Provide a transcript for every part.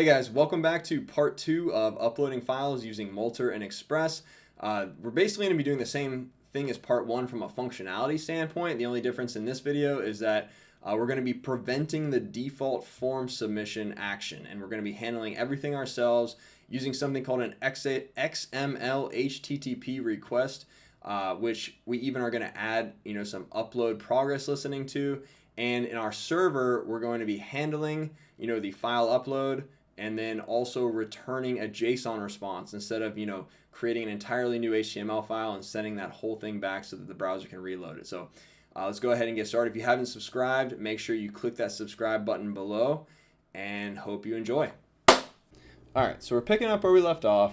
Hey guys, welcome back to part 2 of uploading files using Multer and Express. We're basically going to be doing the same thing as part 1 from a functionality standpoint. The only difference in this video is that we're going to be preventing the default form submission action, and we're going to be handling everything ourselves using something called an XML HTTP request, which we even are going to add some upload progress listening to. And in our server, we're going to be handling the file upload, and then also returning a JSON response instead of creating an entirely new HTML file and sending that whole thing back so that the browser can reload it. So let's go ahead and get started. If you haven't subscribed, make sure you click that subscribe button below, and hope you enjoy. Alright, so we're picking up where we left off.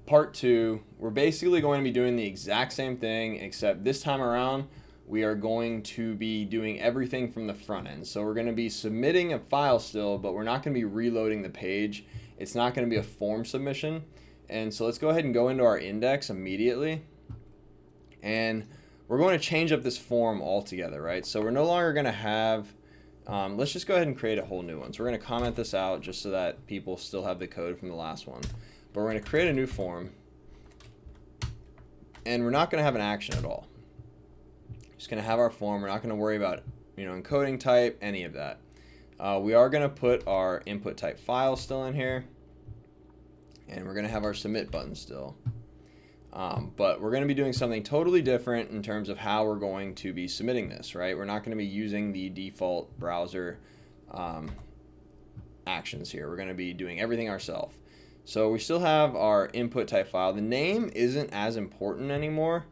Part 2, we're basically going to be doing the exact same thing, except this time around we are going to be doing everything from the front end. So we're going to be submitting a file still, but we're not going to be reloading the page. It's not going to be a form submission. And so let's go ahead and go into our index immediately. And we're going to change up this form altogether, right? So we're no longer going to have, let's just go ahead and create a whole new one. So we're going to comment this out just so that people still have the code from the last one. But we're going to create a new form. And we're not going to have an action at all. Just going to have our form. We're not going to worry about encoding type, any of that. We are going to put our input type file still in here, and we're going to have our submit button still. But we're going to be doing something totally different in terms of how we're going to be submitting this, right? We're not going to be using the default browser actions here. We're going to be doing everything ourselves. So we still have our input type file. The name isn't as important anymore.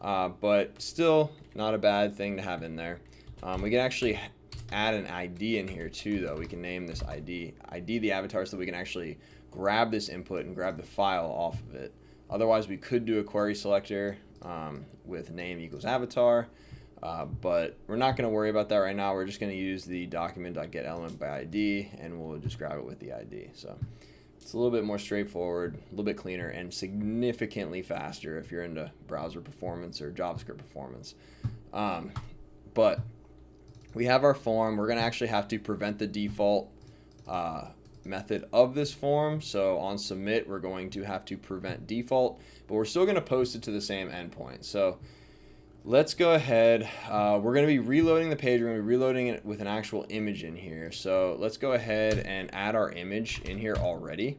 But still not a bad thing to have in there. We can actually add an ID in here too, though. We can name this ID the avatar, so we can actually grab this input and grab the file off of it. Otherwise, we could do a query selector with name equals avatar, but we're not going to worry about that right now. We're just going to use the document.getElement by ID, and we'll just grab it with the ID. So it's a little bit more straightforward, a little bit cleaner, and significantly faster if you're into browser performance or JavaScript performance. But we have our form. We're going to actually have to prevent the default method of this form. So on submit, we're going to have to prevent default, but we're still going to post it to the same endpoint. So let's go ahead. We're going to be reloading the page. We're going to be reloading it with an actual image in here. So let's go ahead and add our image in here already.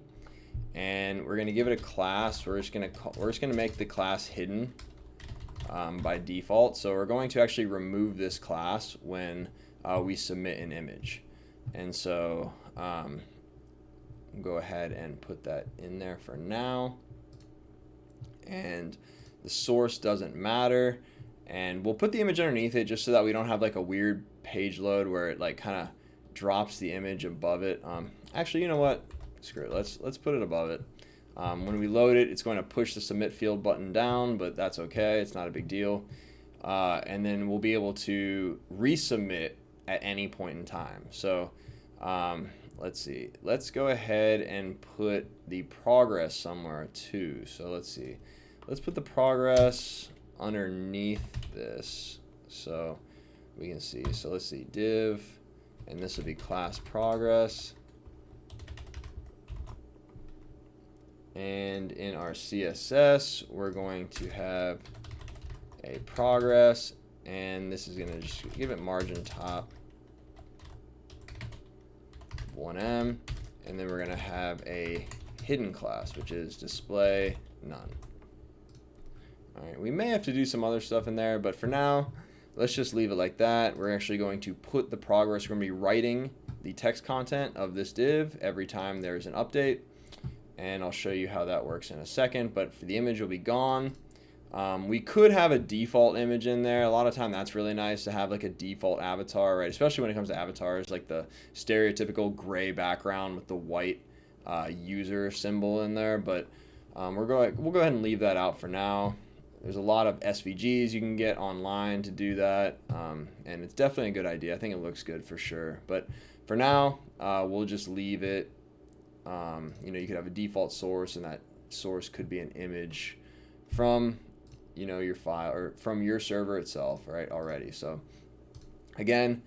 And we're going to give it a class. We're just going to make the class hidden by default. So we're going to actually remove this class when we submit an image. And so go ahead and put that in there for now. And the source doesn't matter. And we'll put the image underneath it just so that we don't have like a weird page load where it like kind of drops the image above it. Actually, you know what? Screw it. Let's put it above it. When we load it, it's going to push the submit field button down, but that's okay. It's not a big deal. And then we'll be able to resubmit at any point in time. So let's see. Let's go ahead and put the progress somewhere too. So let's see. Let's put the progress underneath this so we can see. So let's see, div, and this will be class progress. And in our CSS, we're going to have a progress, and this is going to just give it margin top 1em, and then we're going to have a hidden class, which is display none. All right, we may have to do some other stuff in there, but for now, let's just leave it like that. We're actually going to put the progress. We're going to be writing the text content of this div every time there's an update, and I'll show you how that works in a second. But for the image, will be gone. We could have a default image in there. A lot of time, that's really nice to have like a default avatar, right? Especially when it comes to avatars, like the stereotypical gray background with the white user symbol in there. But we'll go ahead and leave that out for now. There's a lot of SVGs you can get online to do that, and it's definitely a good idea. I think it looks good for sure. But for now, we'll just leave it. You could have a default source, and that source could be an image from your file or from your server itself, right, already. So again,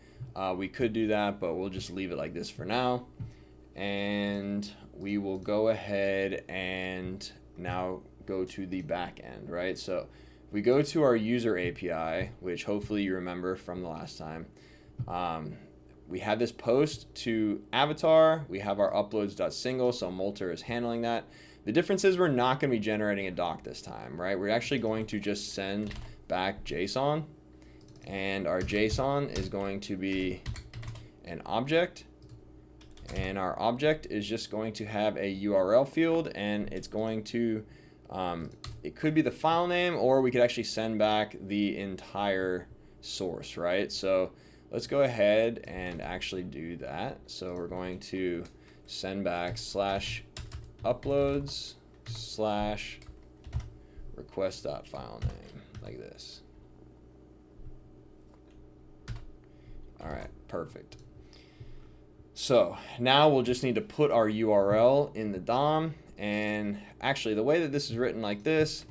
we could do that, but we'll just leave it like this for now. and we will go ahead and now go to the back end, right? So if we go to our user API, which hopefully you remember from the last time, we have this post to avatar, we have our uploads.single, so Multer is handling that. The difference is we're not going to be generating a doc this time, right? We're actually going to just send back JSON, and our JSON is going to be an object, and our object is just going to have a URL field, and it's going to, it could be the file name, or we could actually send back the entire source, right? So let's go ahead and actually do that. So we're going to send back /uploads /request.file name like this. All right, perfect. So now we'll just need to put our URL in the DOM, and actually the way that this is written like this,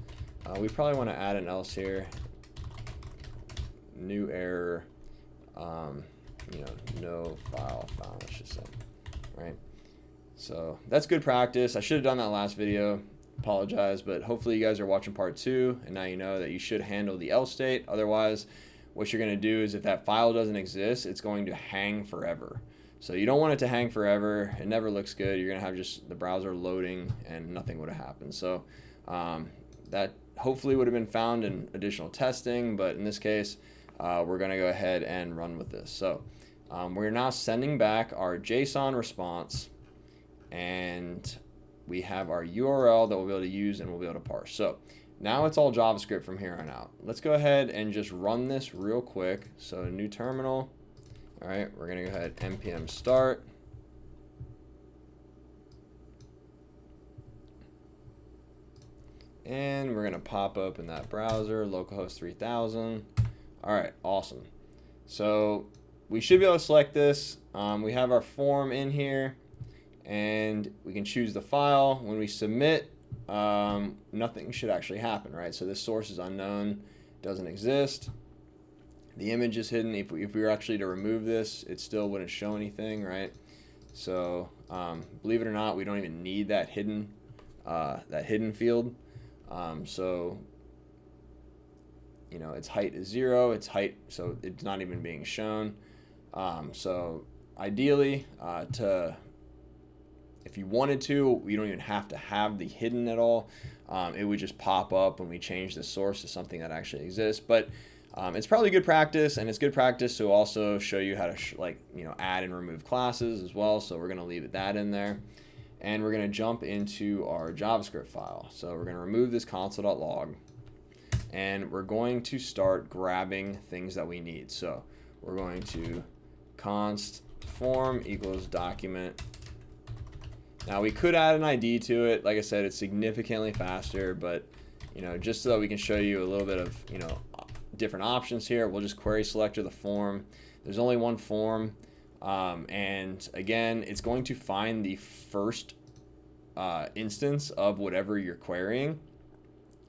we probably want to add an else here. New error, you know, no file found, let's just say, right? So that's good practice. I should have done that last video, apologize, but hopefully you guys are watching part 2, and now you know that you should handle the else state. Otherwise, what you're going to do is if that file doesn't exist, it's going to hang forever. So you don't want it to hang forever. It never looks good. You're going to have just the browser loading and nothing would have happened. So that hopefully would have been found in additional testing, but in this case, we're going to go ahead and run with this. So we're now sending back our JSON response, and we have our URL that we'll be able to use and we'll be able to parse. So now it's all JavaScript from here on out. Let's go ahead and just run this real quick. So new terminal. All right, we're going to go ahead npm start. And we're going to pop up in that browser, localhost 3000. All right, awesome. So we should be able to select this. We have our form in here, and we can choose the file. When we submit, nothing should actually happen, right? So this source is unknown, doesn't exist. The image is hidden. If we were actually to remove this, it still wouldn't show anything, right? So believe it or not, we don't even need that hidden field. So you know, its height is 0. Its height, so it's not even being shown. So ideally, if you wanted to, you don't even have to have the hidden at all. It would just pop up when we change the source to something that actually exists. But it's probably good practice, and it's good practice to also show you how to add and remove classes as well. So we're going to leave that in there, and we're going to jump into our JavaScript file. So we're going to remove this console.log, and we're going to start grabbing things that we need. So we're going to const form equals document. Now we could add an ID to it. Like I said, it's significantly faster, but just so that we can show you a little bit of different options here, we'll just query selector the form. There's only one form, and again, it's going to find the first instance of whatever you're querying.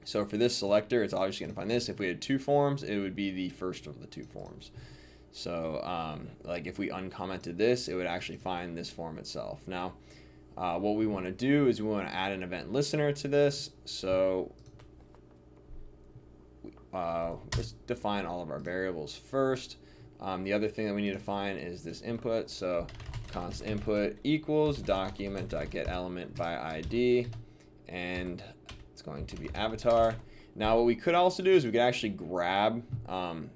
So for this selector, it's obviously going to find this. If we had 2 forms, it would be the first of the 2 forms. So like if we uncommented this, it would actually find this form itself. Now what we want to do is we want to add an event listener to this. So let's define all of our variables first. The other thing that we need to find is this input. So const input equals document.getElement by ID, and it's going to be avatar. Now what we could also do is we could actually grab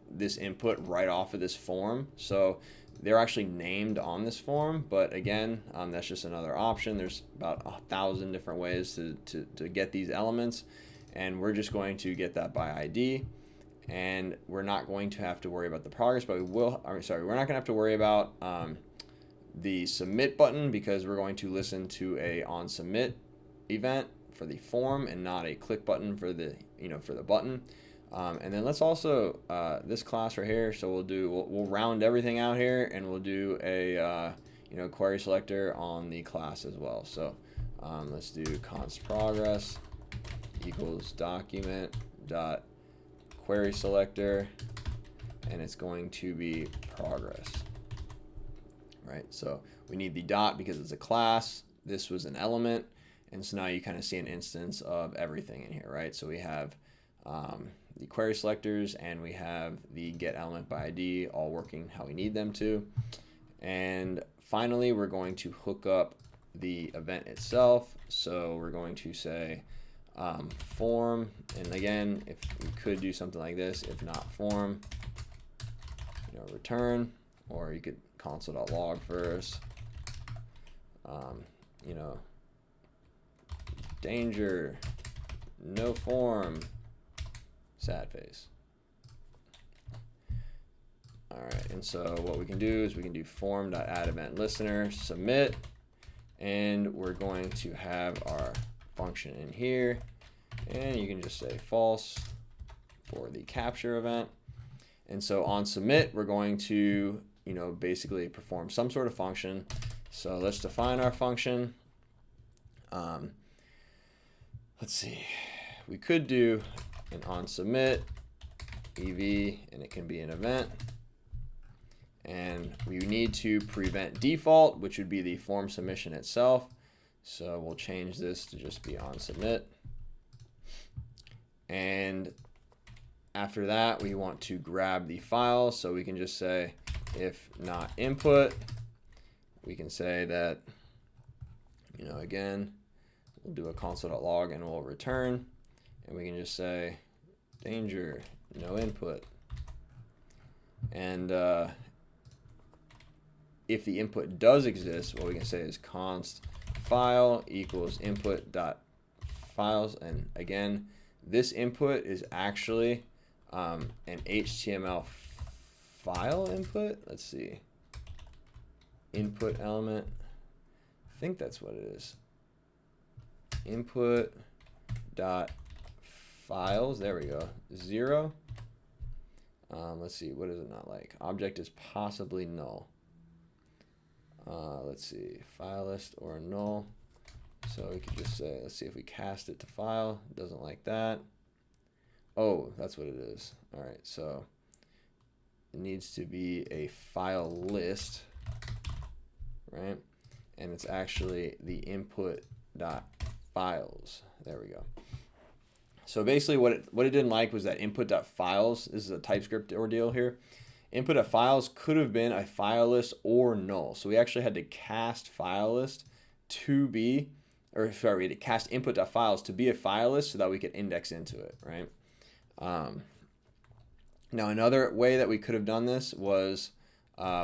this input right off of this form. So they're actually named on this form, but again, that's just another option. There's about 1,000 different ways to get these elements, and we're just going to get that by ID, and we're not going to have to worry about the progress, but we're not going to have to worry about the submit button, because we're going to listen to a on submit event for the form and not a click button for the for the button. And then let's also this class right here. So we'll round everything out here, and we'll do a query selector on the class as well. So let's do const progress equals document dot query selector, and it's going to be progress. right? So we need the dot because it's a class. This was an element. And so now you kind of see an instance of everything in here, right? So we have the query selectors and we have the get element by ID all working how we need them to. And finally, we're going to hook up the event itself. So we're going to say form, and again, if we could do something like this, if not form, return, or you could console.log first, danger, no form, sad face. All right, and so what we can do is we can do form.addEventListener, submit, and we're going to have our function in here, and you can just say false for the capture event. And so on submit, we're going to, basically perform some sort of function. So let's define our function. Let's see, we could do an on submit ev, and it can be an event. And we need to prevent default, which would be the form submission itself. So we'll change this to just be on submit. And after that, we want to grab the file. So we can just say, if not input, we can say that, again, we'll do a console.log and we'll return. And we can just say, danger, no input. And if the input does exist, what we can say is const file equals input dot files. And again, this input is actually an HTML file input. Let's see, input element. I think that's what it is. Input dot files. There we go. 0. Let's see. What is it not like? Object is possibly null. Let's see, file list or null. So we could just say, let's see if we cast it to file. It doesn't like that. Oh, that's what it is. All right, so it needs to be a file list, right? And it's actually the input dot files. There we go. So basically what it didn't like was that input dot files. This is a TypeScript ordeal here. Input dot files could have been a file list or null. So we actually had to cast file list to be, or sorry, we had to cast input dot files to be a file list so that we could index into it, right? Now another way that we could have done this was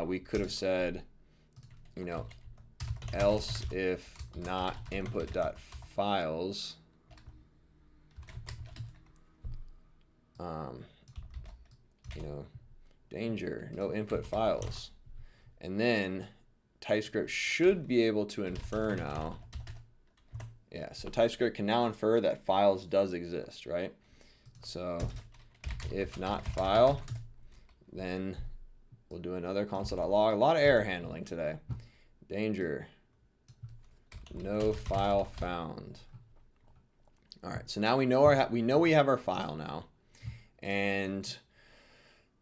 we could have said, else if not input dot files, danger, no input files. And then TypeScript should be able to infer now. Yeah, so TypeScript can now infer that files does exist, right? So if not file, then we'll do another console.log. A lot of error handling today. Danger, no file found. All right, so now we know we have our file now. And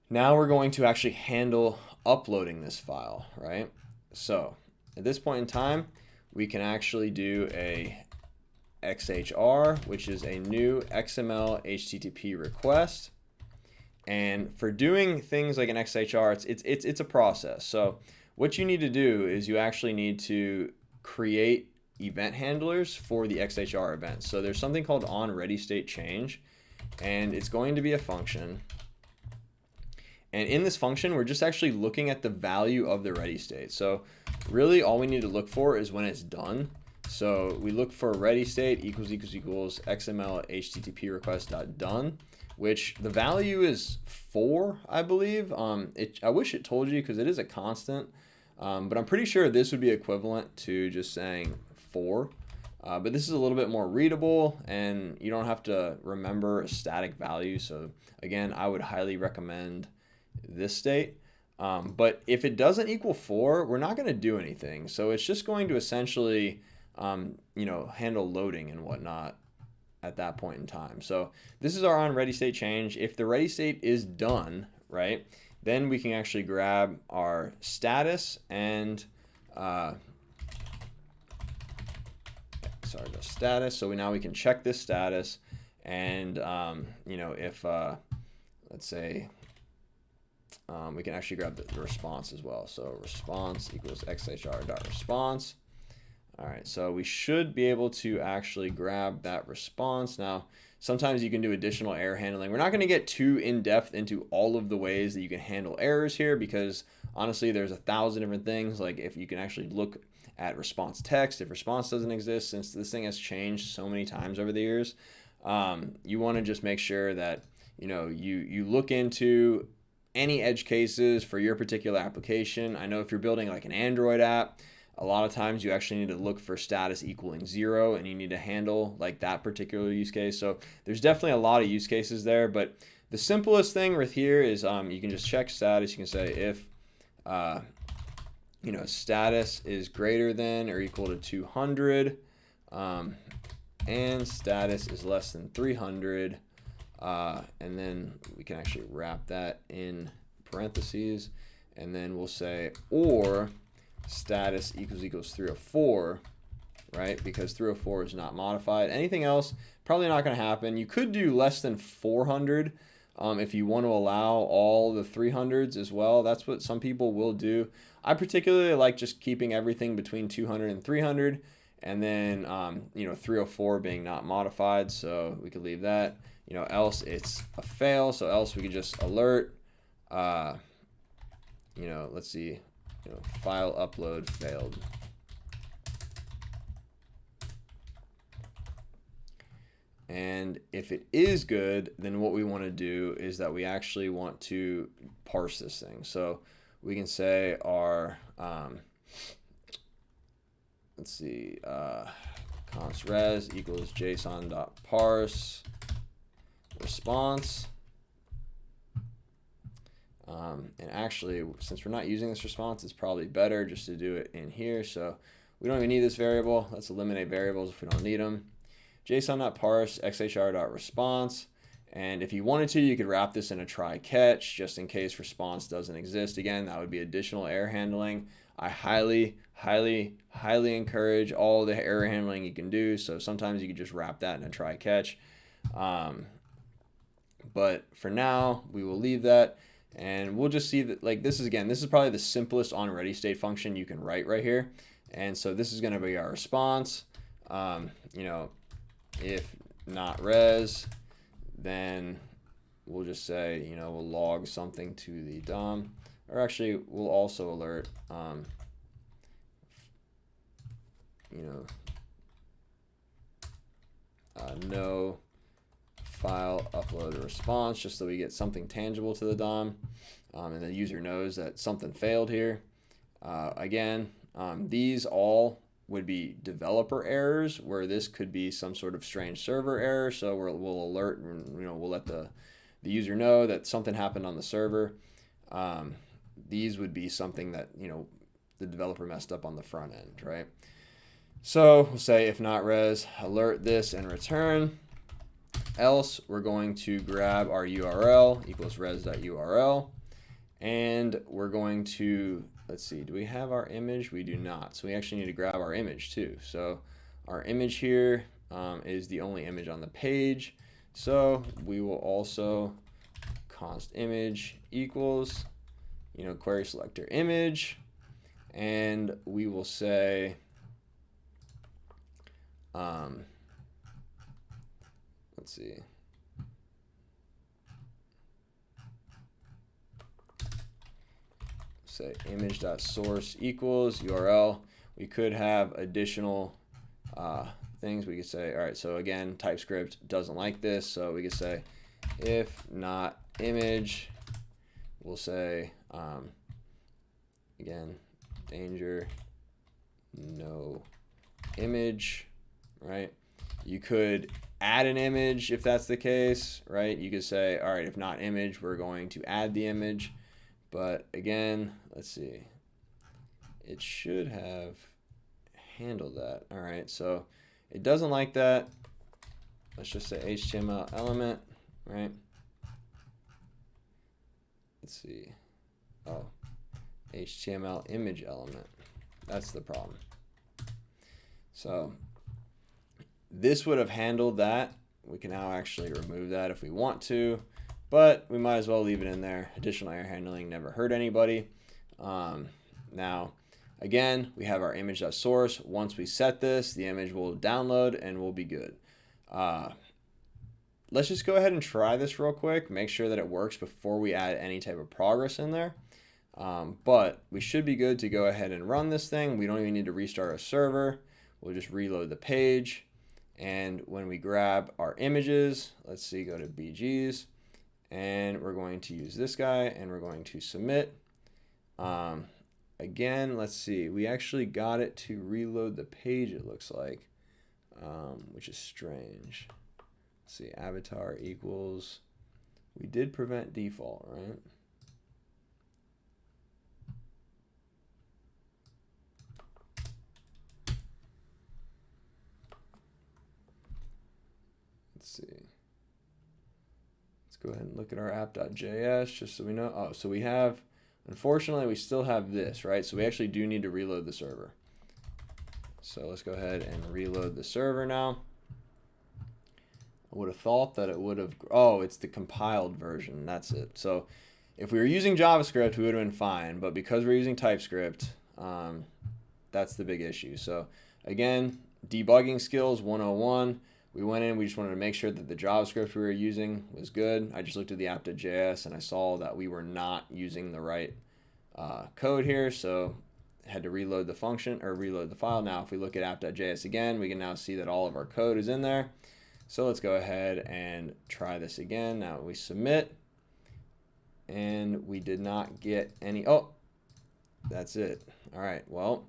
now we're going to actually handle uploading this file, right? So at this point in time, we can actually do a XHR, which is a new XML HTTP request. And for doing things like an XHR, it's a process. So what you need to do is you actually need to create event handlers for the XHR events. So there's something called onReadyStateChange, and it's going to be a function. And in this function, we're just actually looking at the value of the ready state. So really all we need to look for is when it's done. So we look for ready state equals XML HTTP request.done, which the value is 4, I believe. I wish it told you because it is a constant, but I'm pretty sure this would be equivalent to just saying 4. But this is a little bit more readable, and you don't have to remember a static value. So again, I would highly recommend this state. But if it doesn't equal 4, we're not going to do anything. So it's just going to essentially, handle loading and whatnot at that point in time. So this is our onReadyStateChange. If the ready state is done, right, then we can actually grab our status and sorry, the status. So now we can check this status, and you know, if let's say we can actually grab the response as well. So response equals xhr.response. All right, so we should be able to actually grab that response. Now, sometimes you can do additional error handling. We're not going to get too in-depth into all of the ways that you can handle errors here, because honestly, there's 1,000 different things. Like if you can actually look at response text, if response doesn't exist, since this thing has changed so many times over the years, you want to just make sure that you look into any edge cases for your particular application. I know if you're building like an Android app, a lot of times you actually need to look for status equaling 0, and you need to handle like that particular use case. So there's definitely a lot of use cases there, but the simplest thing with here is you can just check status. You can say if status is greater than or equal to 200 and status is less than 300, and then we can actually wrap that in parentheses, and then we'll say or status equals 304, right? Because 304 is not modified. Anything else, probably not going to happen. You could do less than 400 if you want to allow all the 300s as well. That's what some people will do. I particularly like just keeping everything between 200 and 300, and then 304 being not modified. So we could leave that. Else it's a fail. So else we could just alert. Let's see. File upload failed. And if it is good, then what we want to do is that we actually want to parse this thing. So we can say our, let's see, const res equals json.parse response. And actually, since we're not using this response, it's probably better just to do it in here. So we don't even need this variable. Let's eliminate variables if we don't need them. JSON.parse xhr.response. And if you wanted to, you could wrap this in a try catch just in case response doesn't exist. Again, that would be additional error handling. I highly encourage all the error handling you can do. So sometimes you can just wrap that in a try catch. But for now, we will leave that. And we'll just see that, like, this is probably the simplest on ready state function you can write right here. And so this is going to be our response. If not res, then we'll just say, we'll log something to the DOM, or actually we'll also alert, no file upload response, just so we get something tangible to the DOM, and the user knows that something failed here. Again, these all would be developer errors, where this could be some sort of strange server error. So we'll alert, and we'll let the user know that something happened on the server. These would be something that the developer messed up on the front end, right? So we'll say if not res, alert this and return. Else we're going to grab our URL equals res.url, and we're going to, let's see, do we have our image? We do not. So we actually need to grab our image too. So our image here is the only image on the page. So we will also const image equals, query selector image, and we will say, let's see. Say image.source equals URL. We could have additional things. We could say, all right, so again, TypeScript doesn't like this. So we could say, if not image, we'll say, again, danger, no image, right? You could add an image if that's the case, right? You could say, all right, if not image, we're going to add the image. But again, let's see. It should have handled that. All right, so it doesn't like that. Let's just say HTML element, right? Let's see. Oh, HTML image element. That's the problem. So this would have handled that. We can now actually remove that if we want to, but we might as well leave it in there. Additional error handling never hurt anybody. Now, again, we have our image.source. Once we set this, the image will download and we'll be good. Let's just go ahead and try this real quick. Make sure that it works before we add any type of progress in there. But we should be good to go ahead and run this thing. We don't even need to restart our server. We'll just reload the page. And when we grab our images, let's see, go to BGs. And we're going to use this guy and we're going to submit. Again, let's see. We actually got it to reload the page, it looks like, which is strange. Let's see, avatar equals, we did prevent default, right? Let's see. Let's go ahead and look at our app.js just so we know. Oh, so we have, unfortunately, we still have this, right? So we actually do need to reload the server. So let's go ahead and reload the server now. I would have thought that it would have, oh, it's the compiled version, that's it. So if we were using JavaScript, we would have been fine, but because we're using TypeScript, that's the big issue. So again, debugging skills 101. We went in, we just wanted to make sure that the JavaScript we were using was good. I just looked at the app.js and I saw that we were not using the right code here, so I had to reload the function or reload the file. Now if we look at app.js again, we can now see that all of our code is in there. So let's go ahead and try this again. Now we submit and we did not get any, oh, that's it. All right, well,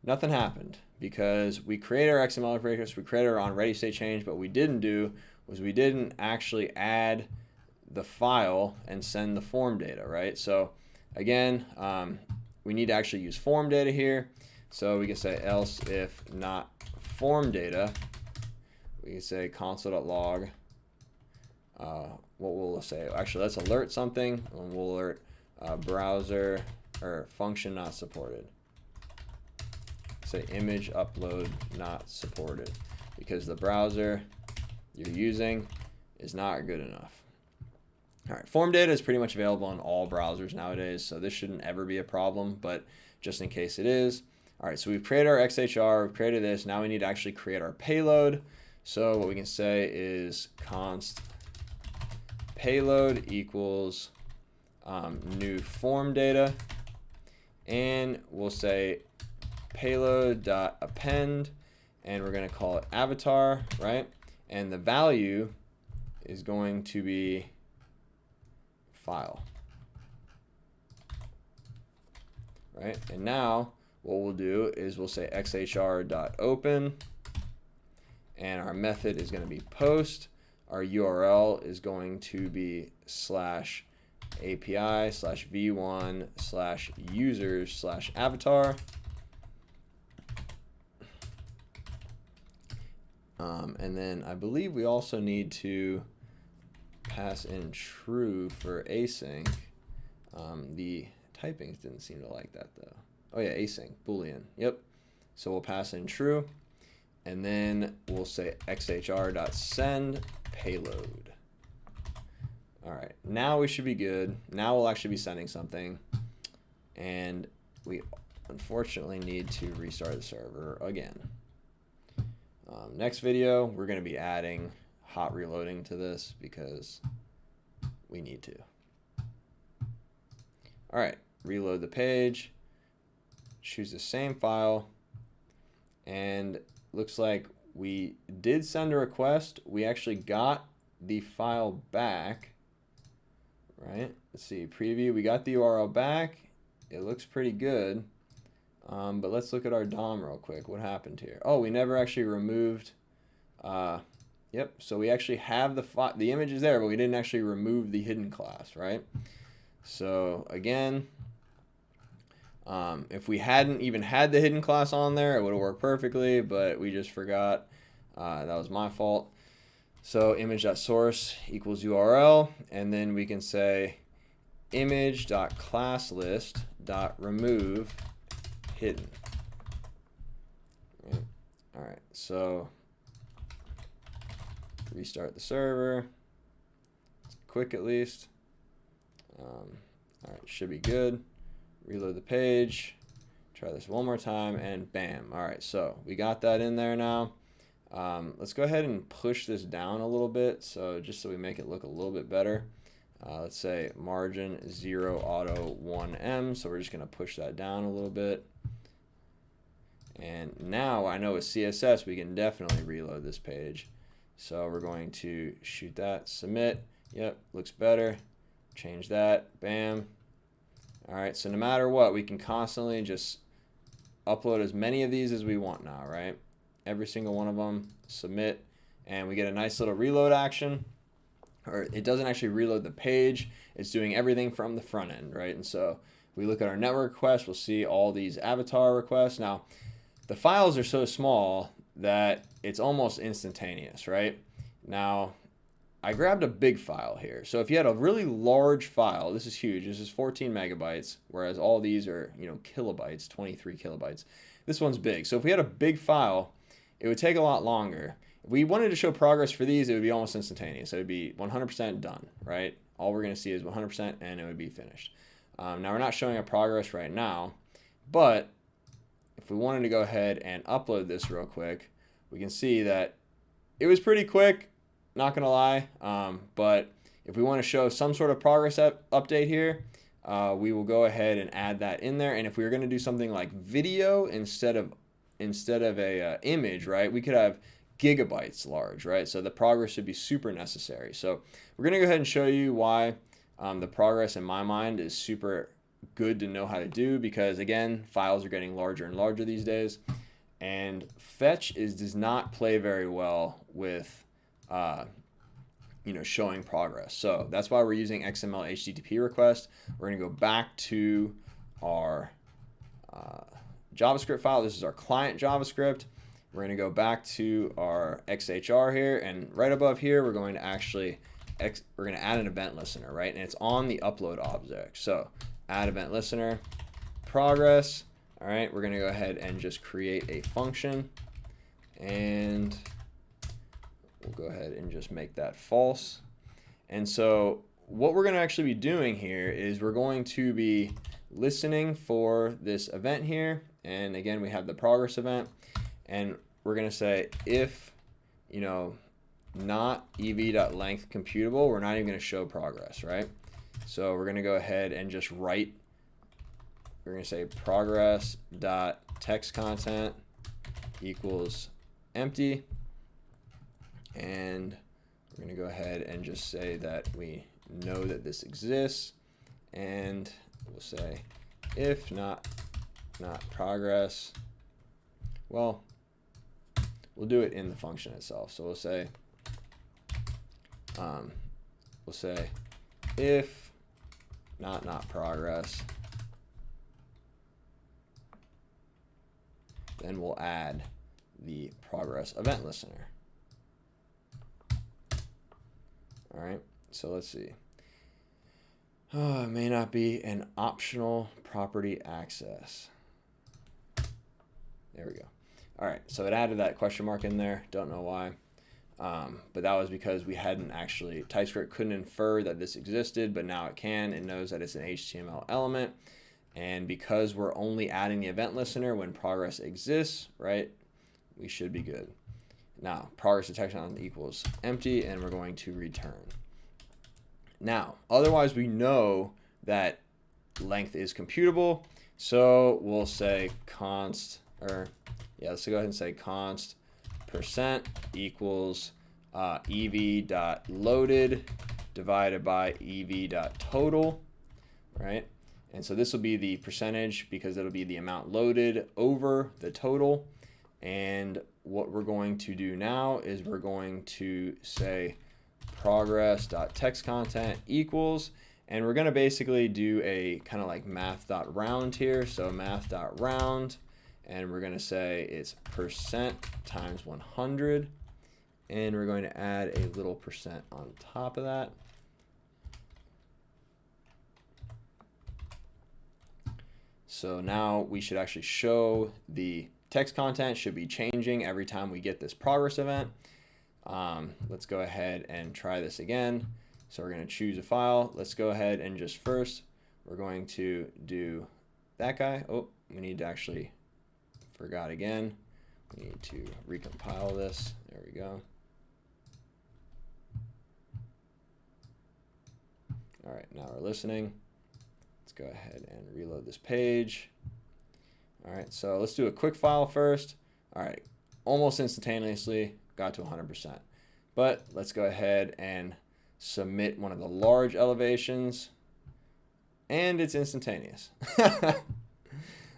nothing happened because we created our XML reference, we created our on ready state change, but what we didn't do was we didn't actually add the file and send the form data, right? So again, we need to actually use form data here. So we can say else if not form data, we can say console.log. What we'll say, actually let's alert something and we'll alert browser or function not supported. Say image upload not supported because the browser you're using is not good enough. All right, form data is pretty much available on all browsers nowadays, so this shouldn't ever be a problem, but just in case it is. All right, so we've created our XHR, we've created this, now we need to actually create our payload. So what we can say is const payload equals new form data, and we'll say payload.append, and we're going to call it avatar, right? And the value is going to be file, right? And now what we'll do is we'll say xhr.open, and our method is going to be post. Our URL is going to be /API/v1/users/avatar. And then I believe we also need to pass in true for async. The typings didn't seem to like that though. Oh yeah, async, boolean. Yep. So we'll pass in true. And then we'll say xhr.send payload. All right, now we should be good. Now we'll actually be sending something. And we unfortunately need to restart the server again. Next video, we're going to be adding hot reloading to this because we need to. All right, reload the page. Choose the same file. And looks like we did send a request. We actually got the file back, right? Let's see, preview. We got the URL back. It looks pretty good. But let's look at our DOM real quick. What happened here? Oh, we never actually removed. Yep. So we actually have the image is there, but we didn't actually remove the hidden class, right? So again, if we hadn't even had the hidden class on there, it would have worked perfectly, but we just forgot. That was my fault. So image.source equals URL, and then we can say image.classList.remove hidden. Right. All right, so restart the server. It's quick at least. All right, should be good. Reload the page. Try this one more time, and bam. All right, so we got that in there now. Let's go ahead and push this down a little bit, so just so we make it look a little bit better. Let's say margin 0 auto 1M, so we're just going to push that down a little bit. And now I know with CSS we can definitely reload this page. So we're going to shoot that, submit. Yep, looks better. Change that, bam. All right, so no matter what, we can constantly just upload as many of these as we want now, right? Every single one of them, submit, and we get a nice little reload action. Or it doesn't actually reload the page, it's doing everything from the front end, right? And so if we look at our network requests, we'll see all these avatar requests. Now, the files are so small that it's almost instantaneous, right? Now, I grabbed a big file here. So if you had a really large file, this is huge. This is 14 megabytes, whereas all these are, kilobytes, 23 kilobytes. This one's big. So if we had a big file, it would take a lot longer. If we wanted to show progress for these, it would be almost instantaneous. It would be 100% done, right? All we're going to see is 100% and it would be finished. Now we're not showing a progress right now, but if we wanted to go ahead and upload this real quick, we can see that it was pretty quick, not gonna lie, but if we want to show some sort of progress update here, we will go ahead and add that in there. And if we were going to do something like video instead of a image, right, we could have gigabytes large, right? So the progress should be super necessary. So we're going to go ahead and show you why the progress in my mind is super good to know how to do, because again, files are getting larger and larger these days, and fetch does not play very well with showing progress. So that's why we're using XML HTTP request. We're going to go back to our JavaScript file. This is our client JavaScript. We're going to go back to our XHR here, and right above here we're going to actually we're going to add an event listener, right? And it's on the upload object. So add event listener, progress. All right, we're going to go ahead and just create a function, and we'll go ahead and just make that false. And so what we're going to actually be doing here is we're going to be listening for this event here. And again, we have the progress event, and we're going to say if, not ev.length computable, we're not even going to show progress, right? So we're going to go ahead and just write. We're going to say progress.textContent equals empty. And we're going to go ahead and just say that we know that this exists, and we'll say if not progress. Well, we'll do it in the function itself. So we'll say if not progress, then we'll add the progress event listener. All right, so let's see. Oh, it may not be an optional property access. There we go. All right, so it added that question mark in there. Don't know why, but that was because we hadn't actually, TypeScript couldn't infer that this existed, but now it can. It knows that it's an HTML element, and because we're only adding the event listener when progress exists, right, we should be good. Now, progress detection equals empty, and we're going to return. Now, otherwise we know that length is computable, so we'll say let's go ahead and say const percent equals ev.loaded divided by ev.total, right? And so this will be the percentage because it'll be the amount loaded over the total. And what we're going to do now is we're going to say progress.textContent equals, and we're going to basically do a kind of like math.round here. So math.round, and we're going to say it's percent times 100, and we're going to add a little percent on top of that. So now we should actually show the text content should be changing every time we get this progress event. Let's go ahead and try this again. So we're going to choose a file. Let's go ahead and just first, we're going to do that guy. Oh, we need to actually, forgot again. We need to recompile this. There we go. All right, now we're listening. Let's go ahead and reload this page. All right, so let's do a quick file first. All right, almost instantaneously got to 100%. But let's go ahead and submit one of the large elevations, and it's instantaneous.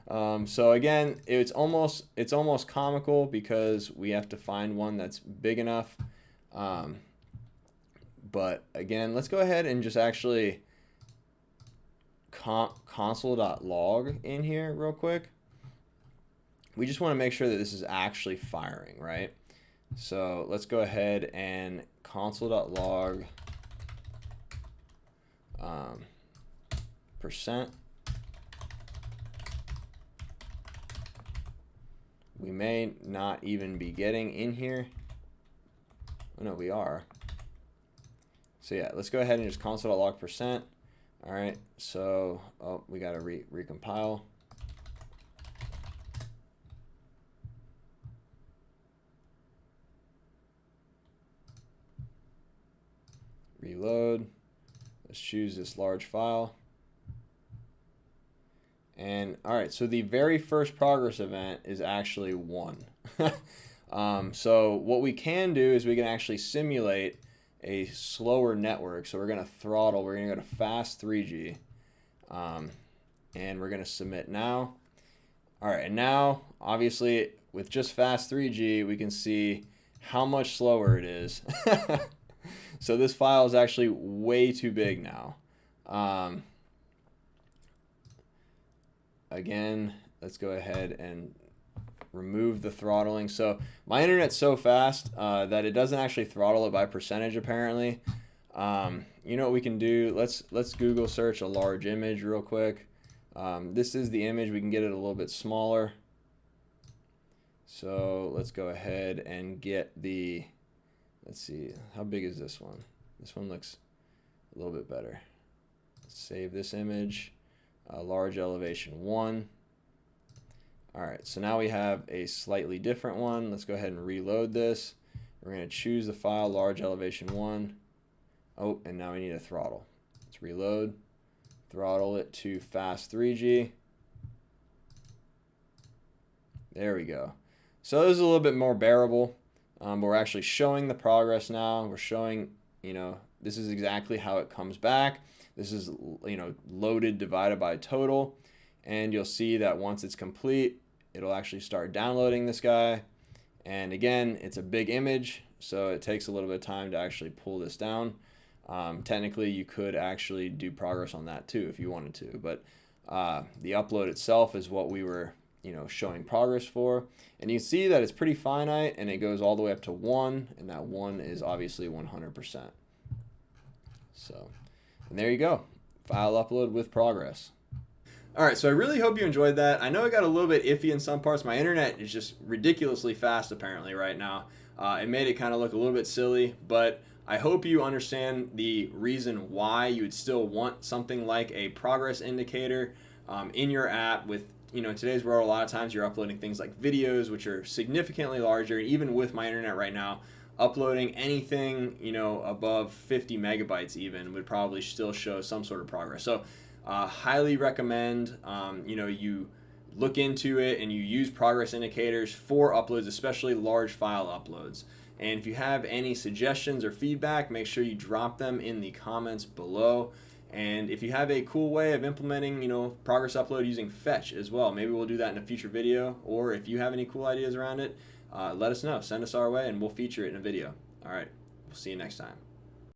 So again, it's almost comical because we have to find one that's big enough. But again, let's go ahead and just actually console.log in here real quick. We just want to make sure that this is actually firing, right? So let's go ahead and console.log %. We may not even be getting in here. Oh, no, we are. So yeah, let's go ahead and just console.log %. All right, so we got to recompile. Reload. Let's choose this large file. And all right, so the very first progress event is actually 1. So what we can do is we can actually simulate a slower network. So we're going to throttle. We're going to go to fast 3G. And we're going to submit now. All right, and now, obviously, with just fast 3G, we can see how much slower it is. So this file is actually way too big now. Again, let's go ahead and remove the throttling. So my internet's so fast that it doesn't actually throttle it by percentage apparently. You know what we can do? Let's Google search a large image real quick. This is the image. We can get it a little bit smaller. So let's go ahead and get the, let's see, how big is this one? This one looks a little bit better. Let's save this image. Large elevation 1. All right, so now we have a slightly different one. Let's go ahead and reload this. We're going to choose the file large elevation 1. Oh, and now we need a throttle. Let's reload, throttle it to fast 3G. There we go. So this is a little bit more bearable, but we're actually showing the progress now. We're showing, you know, this is exactly how it comes back. This is, you know, loaded divided by total, and you'll see that once it's complete, it'll actually start downloading this guy. And again, it's a big image, so it takes a little bit of time to actually pull this down. Technically, you could actually do progress on that too if you wanted to, but the upload itself is what we were, you know, showing progress for. And you see that it's pretty finite, and it goes all the way up to 1, and that 1 is obviously 100%. So. And there you go, file upload with progress. All right, so I really hope you enjoyed that. I know it got a little bit iffy in some parts. My internet is just ridiculously fast apparently right now. It made it kind of look a little bit silly, but I hope you understand the reason why you would still want something like a progress indicator in your app. With, you know, today's world, a lot of times you're uploading things like videos, which are significantly larger. Even with my internet right now, uploading anything, you know, above 50 megabytes even would probably still show some sort of progress. So highly recommend, you know, you look into it and you use progress indicators for uploads, especially large file uploads. And if you have any suggestions or feedback, make sure you drop them in the comments below. And if you have a cool way of implementing, you know, progress upload using fetch as well, maybe we'll do that in a future video. Or if you have any cool ideas around it, let us know. Send us our way and we'll feature it in a video. All right, we'll see you next time.